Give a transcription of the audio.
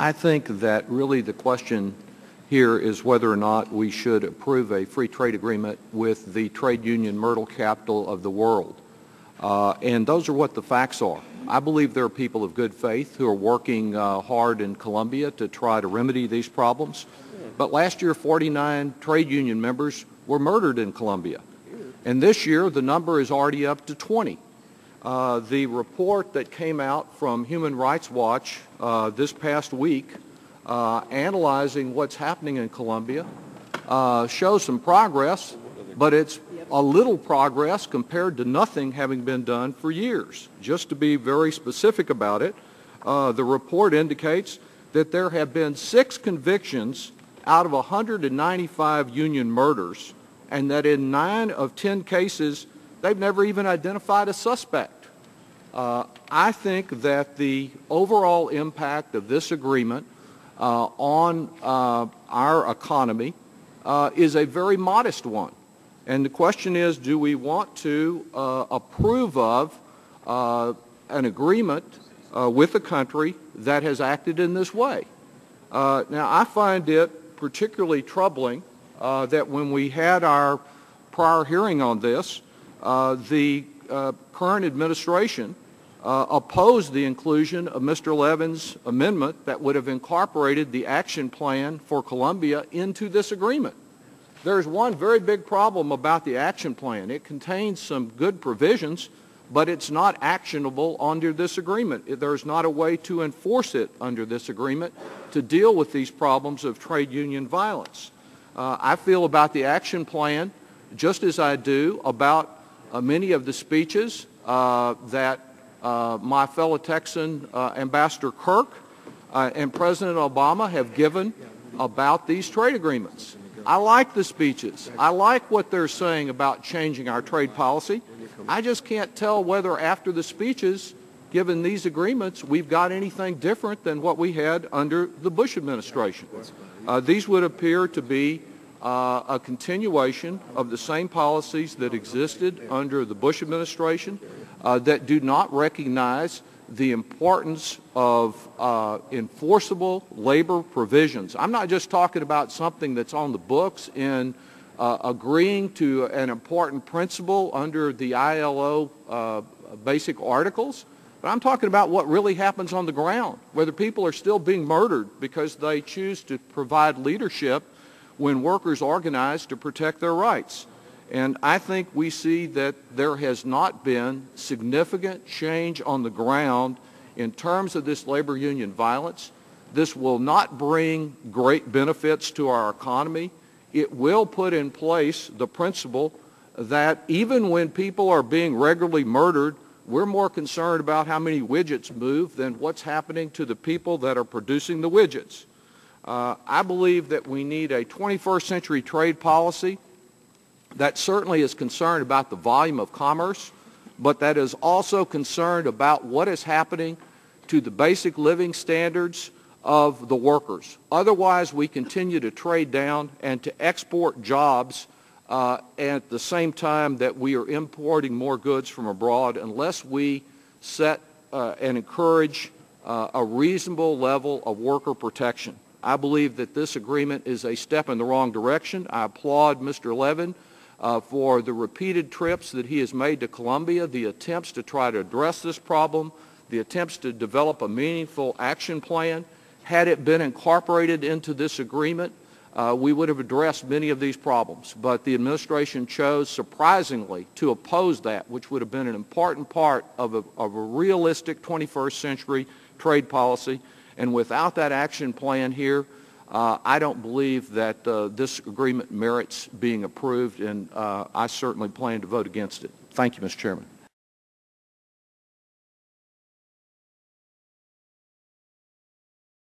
I think that really the question here is whether or not we should approve a free trade agreement with the trade union myrtle capital of the world. And those are what the facts are. I believe there are people of good faith who are working hard in Colombia to try to remedy these problems. But last year, 49 trade union members were murdered in Colombia. And this year, the number is already up to 20. The report that came out from Human Rights Watch this past week analyzing what's happening in Colombia shows some progress, but it's a little progress compared to nothing having been done for years. Just to be very specific about it, the report indicates that there have been 6 convictions out of 195 union murders, and that in 9 of 10 cases, they've never even identified a suspect. I think that the overall impact of this agreement on our economy is a very modest one. And the question is, do we want to approve of an agreement with a country that has acted in this way? Now, I find it particularly troubling that when we had our prior hearing on this, the current administration opposed the inclusion of Mr. Levin's amendment that would have incorporated the action plan for Colombia into this agreement. There's one very big problem about the action plan. It contains some good provisions, but it's not actionable under this agreement. There's not a way to enforce it under this agreement to deal with these problems of trade union violence. I feel about the action plan just as I do about many of the speeches that my fellow Texan Ambassador Kirk and President Obama have given about these trade agreements. I like the speeches. I like what they're saying about changing our trade policy. I just can't tell whether after the speeches, given these agreements, we've got anything different than what we had under the Bush administration. These would appear to be a continuation of the same policies that existed under the Bush administration that do not recognize the importance of enforceable labor provisions. I'm not just talking about something that's on the books in agreeing to an important principle under the ILO basic articles, but I'm talking about what really happens on the ground, whether people are still being murdered because they choose to provide leadership when workers organize to protect their rights. And I think we see that there has not been significant change on the ground in terms of this labor union violence. This will not bring great benefits to our economy. It will put in place the principle that even when people are being regularly murdered, we're more concerned about how many widgets move than what's happening to the people that are producing the widgets. I believe that we need a 21st century trade policy that certainly is concerned about the volume of commerce, but that is also concerned about what is happening to the basic living standards of the workers. Otherwise, we continue to trade down and to export jobs at the same time that we are importing more goods from abroad unless we set and encourage a reasonable level of worker protection. I believe that this agreement is a step in the wrong direction. I applaud Mr. Levin for the repeated trips that he has made to Colombia, the attempts to try to address this problem, the attempts to develop a meaningful action plan. Had it been incorporated into this agreement, we would have addressed many of these problems. But the administration chose, surprisingly, to oppose that, which would have been an important part of a realistic 21st century trade policy. And without that action plan here, I don't believe that this agreement merits being approved, and I certainly plan to vote against it. Thank you, Mr. Chairman.